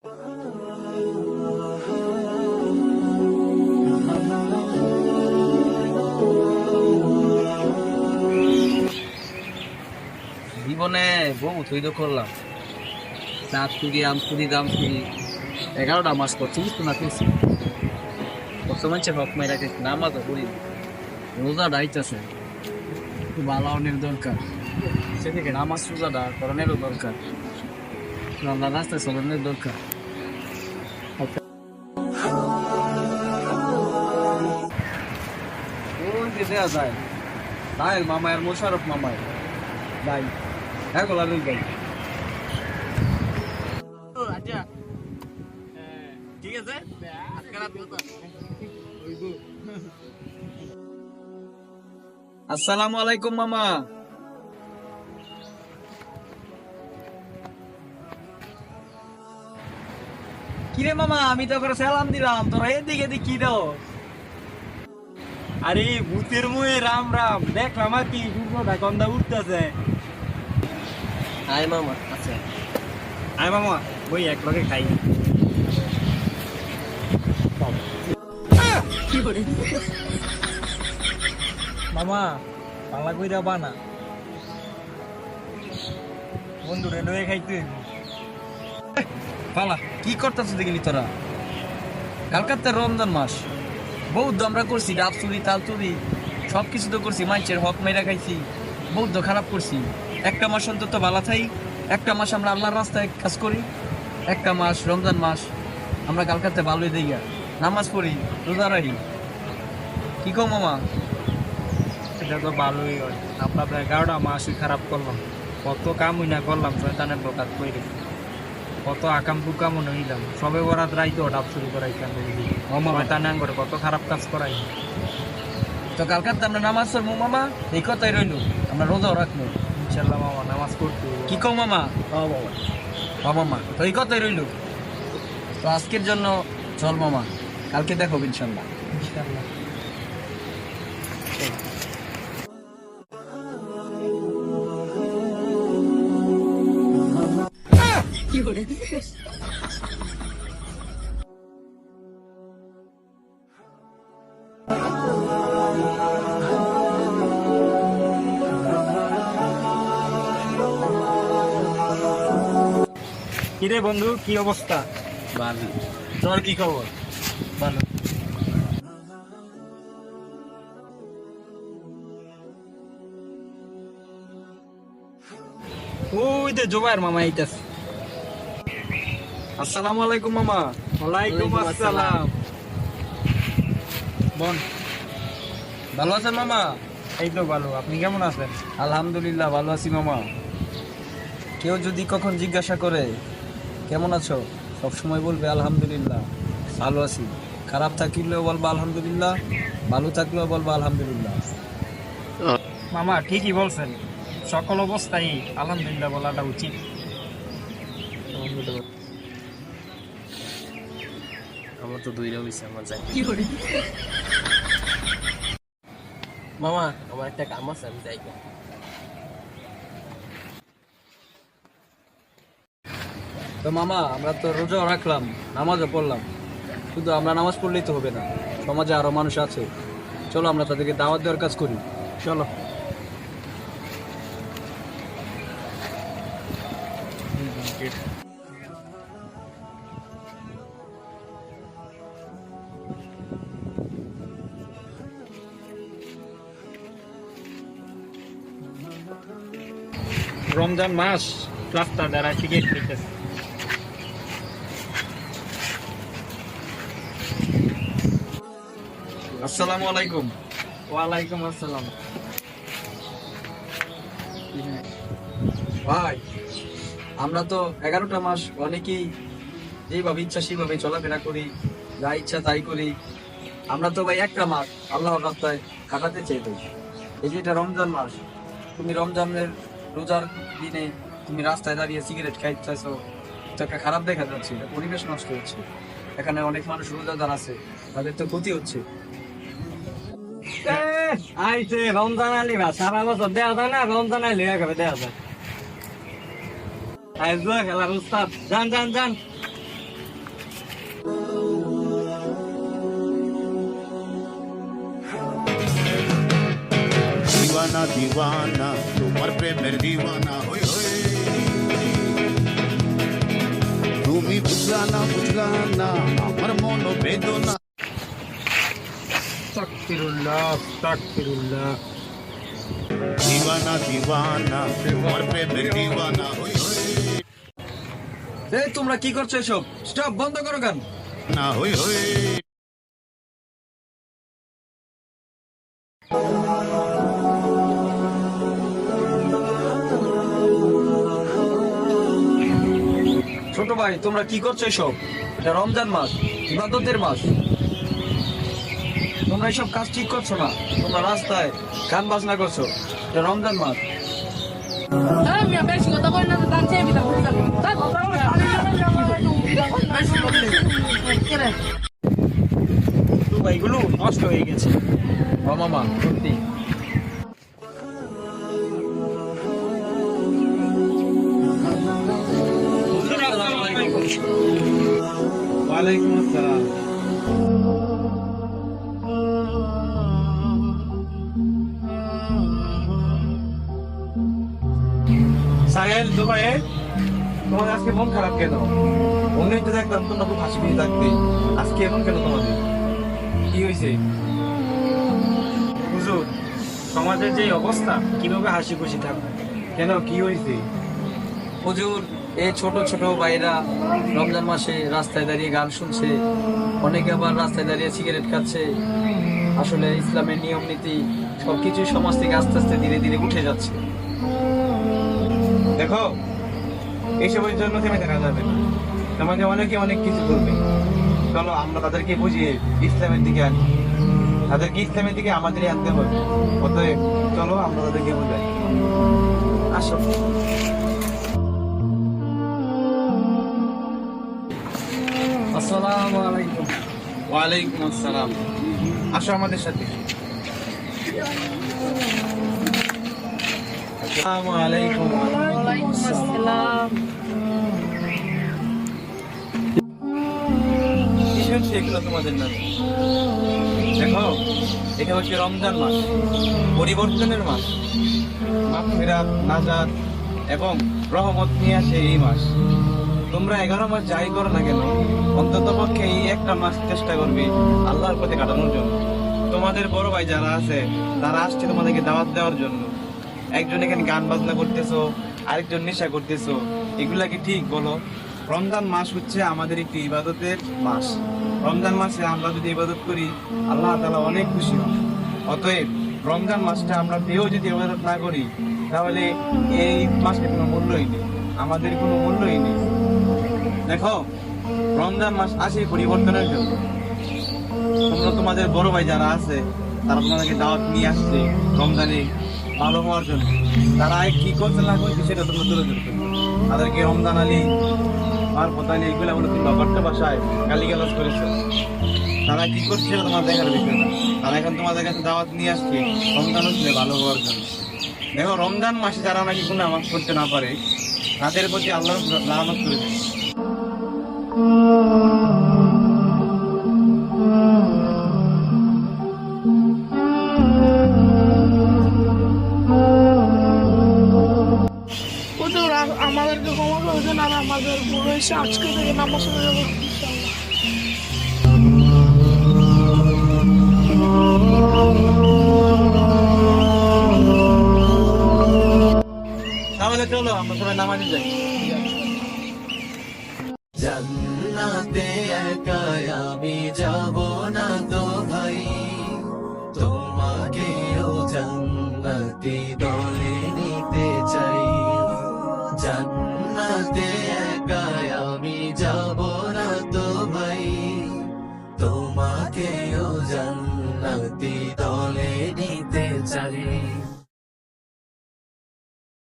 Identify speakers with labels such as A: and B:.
A: জীবনে বহু তৈরি করলাম, চাঁদ চুরি, আম চুরি, দাম চুরি, 11টা মাস করছি, বুঝতো না খেয়েছি কত মানুষের হক মেয়েরা খেয়েছি, নামাজও করি, রোজা ডাইতেছে, একটু বালাওনের দরকার, সেদিকে নামাজ রোজাটা করণেরও দরকার, রান্না রাস্তায় চলনের দরকার। ওই যে দেওয়া যায় তাই মামায়ের মোশারফ মামায় ভাই, হ্যাঁ গোলা রই ভাই। আচ্ছা ঠিক আছে, আসসালামু আলাইকুম মামা। কিরে মামা, আমি তো করে সালাম দিলাম, তোরা এদিকে এদিকে কি দাও?
B: আরে ভূতের মুয়ে রাম রাম, দেখলাম আর কি সূর্যটা গন্ধা উঠতেছে।
A: আয় মামা। আচ্ছা
B: আয় মামা, ওই এক লগে খাই। মামা পালা কইরা বানা, বন্ধুরে লয়ে খাইতে।
A: পালা কি করতেছ দেখিনি তোরা? কালকাতে রমজান মাস, বৌদ্ধ আমরা করছি, ডাব চুরি, তাল চুরি, সবকিছু তো করছি, মানুষের হক মেরা খাইছি, বৌদ্ধ খারাপ করছি। একটা মাস অন্তত ভালো থাই, একটা মাস আমরা আল্লাহর রাস্তায় কাজ করি, একটা মাস রমজান মাস আমরা কালকাতে ভালোই দিই, নামাজ পড়ি, রোজা রাখি। কি কো মামা?
B: এটা তো ভালোই হয়, আমরা 11টা মাসই খারাপ করলাম, কত কাম না করলাম, শয়তানের বকাত কইরে কত আকাম কুকাম নইলাম, সবে বরাত রাইতো ডাব চুরি করাইতাম, শয়তান করে কত খারাপ কাজ করাই।
A: তো কালকাতে আমরা নামাজ পড়বো মামা, এই কথাই রইলো, আমরা রোজাও রাখবো
B: ইনশাল্লাহ মামা, নামাজ পড়তে হবে।
A: কি কো মামা?
B: হ্যাঁ বাবা,
A: হ্যাঁ মামা, তো এই কথাই রইলো। তো আজকের জন্য চল মামা, কালকে দেখো ইনশাল্লাহ।
B: ইনশাল্লাহ। কিরে বন্ধু, কি অবস্থা?
A: ভালো।
B: তোর কি খবর?
A: ভালো।
B: ওই তো জোবাইর মামা আইতাছে।
A: আসসালামু আলাইকুম মামা।
B: ওয়ালাইকুম আসসালাম।
A: বোন ভালো আছেন মামা?
B: এই তো ভালো, আপনি কেমন আছেন?
A: আলহামদুলিল্লাহ ভালো আছি মামা। কেউ যদি কখন জিজ্ঞাসা করে কেমন আছো, সবসময় বলবে আলহামদুলিল্লাহ ভালো আছি। খারাপ থাকলেও বলবো আলহামদুলিল্লাহ, ভালো থাকলেও বলবো আলহামদুলিল্লাহ।
B: মামা ঠিকই বলছেন, সকল অবস্থায় আলহামদুলিল্লাহ বলাটা উচিত।
A: আমার তো দুইটা হইছে, আমার যাই। মামা আমার একটা কাম আছে, আমি যাই। তো মামা আমরা তো রোজাও রাখলাম, নামাজও পড়লাম, শুধু আমরা নামাজ পড়লেই তো হবে না, সমাজে আরো মানুষ আছে, চলো আমরা তাদেরকে দাওয়াত দেওয়ার কাজ করি।
B: চলো। রমজান মাস, রাস্তা দ্বারা টিকিট নিতেছে।
A: আসসালামু আলাইকুম।
B: ওয়ালাইকুম আসসালাম।
A: ভাই আমরা তো 11টা মাস অনেকেই যেভাবে ইচ্ছা সেভাবে চলাফেরা করি, যা ইচ্ছা তাই করি। আমরা তো ভাই একটা মাস আল্লাহর রাস্তায় কাটাতে চাই। ভাই এই যে এটা রমজান মাস, তুমি রমজানের রোজার দিনে তুমি রাস্তায় দাঁড়িয়ে সিগারেট খাইতেছো, তো একটা খারাপ দেখা যাচ্ছে, এটা পরিবেশ নষ্ট হচ্ছে। এখানে অনেক মানুষ রোজাদার আছে, তাদের তো ক্ষতি হচ্ছে।
B: আইছে রমজান আলী বা সারা বছর দেওয়া যায় না, রমজান আলী একেবারে দেওয়া যায়। খেলার উস্তাদ, যান যান যান।
C: দিওয়ানা তোমার প্রেমের দিওয়ানা হই হই তুমি বুঝলা না আমার মন বেদনা
B: তাকফিরুল্লাহ তাকফিরুল্লাহ।
C: দিওয়ানা তোমার প্রেমের দিওয়ানা হই হই
A: এই তোমরা কি করছো এসব? স্টপ, বন্ধ করো গান।
C: না হই হই
A: ছোট ভাই, তোমরা কি করছো এসব? এটা রমজান মাস, ইবাদতের মাস। তোমরা এসব কাজ ঠিক করছো না। তোমরা রাস্তায় গান বাজনা করছো। এটা রমজান মাস।
D: আমি বেশি কথা বলি না, তার চেয়ে বিদা করি না।
B: তো ভাইগুলো নষ্ট হয়ে গেছে।
A: ও মামা, সত্যি।
B: ওয়ালাইকুম আসসালাম।
A: সাহেল, দুবাই, তোমার আজকে মন খারাপ কেন? অন্যই তো দেখলাম তোমরা খুব হাসি খুশি থাকতে। আজকে এমন কেন তোমাদের? কি হয়েছে?
B: হুজুর, সমাজের যে অবস্থা, কিভাবে হাসি খুশি থাকবে?
A: কেন, কি হয়েছে? হুজুর, এই ছোট ছোট ভাইরা রমজান মাসে রাস্তায় দাঁড়িয়ে গান শুনছে, অনেকে আবার রাস্তায় দাঁড়িয়ে সিগারেট খাচ্ছে। আসলে ইসলামের নিয়ম নীতি সবকিছু সমাজ থেকে আস্তে আস্তে ধীরে ধীরে উঠে যাচ্ছে।
E: দেখো, এইসবের জন্য থেমে থাকা যাবে না। সমাজে অনেকে অনেক কিছু করবে। চলো আমরা তাদেরকে বুঝিয়ে ইসলামের দিকে আনি। তাদেরকে ইসলামের দিকে আমাদেরই আনতে হবে। অতএব চলো আমরা তাদেরকে বোঝাই।
A: আসো। আসসালামু আলাইকুম।
E: ওয়ালাইকুম আসসালাম। আসো আমাদের সাথে। আসসালামু আলাইকুম।
D: ওয়ালাইকুম আসসালাম।
E: কি শুনছি এগুলো তোমাদের নামে? দেখো, এটা হচ্ছে রমজান মাস, পরিবর্তনের মাস। মাগফিরাত, নাজাত এবং রহমত নিয়ে আসে এই মাস। তোমরা 11 মাস যাই করো না কেন, অন্তত পক্ষে এই একটা মাস চেষ্টা করবে আল্লাহর পথে কাটানোর জন্য। তোমাদের বড় ভাই যারা আছে তারা আসছে তোমাদেরকে দাওয়াত দেওয়ার জন্য। একজন এখানে গান বাজনা করতেছো, আরেকজন নেশা করতেছো, এগুলা কি ঠিক বলো? রমজান মাস হচ্ছে আমাদের একটি ইবাদতের মাস। রমজান মাসে আমরা যদি ইবাদত করি, আল্লাহ তাআলা অনেক খুশি হন। অতএব রমজান মাসটা আমরা পেয়েও যদি ইবাদত না করি, তাহলে এই মাসের কোনো মূল্যই নেই, আমাদের কোনো মূল্যই নেই। দেখো, রমজান মাস আসে পরিবর্তনের জন্য। তোমরা তোমাদের বড় ভাই যারা আছে তারা তোমাদেরকে দাওয়াত নিয়ে আসছে রমজানে ভালো হওয়ার জন্য। তারা কি করছে না করছে সেটা তোমরা তুলে ধরবে। তাদেরকে রমজান আলী, মারফত আলী, এগুলো বলে তোমরা বাট্টা ভাষায় গালিগালাজ করেছে। তারা কি করছে সেটা তোমার দেখার বিষয় না। তারা এখন তোমাদের কাছে দাওয়াত নিয়ে আসছে রমজান হচ্ছে ভালো হওয়ার জন্য। দেখো, রমজান মাসে যারা নাকি গুনাহ মাফ করতে না পারে, তাদের প্রতি আল্লাহ লানত করে দেয়।
D: হুজুর, আমাদেরকে ক্ষমা করে দেন, আর আমাদের ভুল হয়েছে, আজকে থেকে নামাজ পড়ে যাবো ইনশাআল্লাহ।
E: তাহলে চলো আমরা সবাই নামাজে যাই।
F: জান্নাতে একা আমি যাব না তো ভাই, তোমাকেও জান্নাতি দলে নিতে চাই। জান্নাতে একা আমি যাব না তো ভাই, তোমাকেও জান্নাতি দলে নিতে চাই।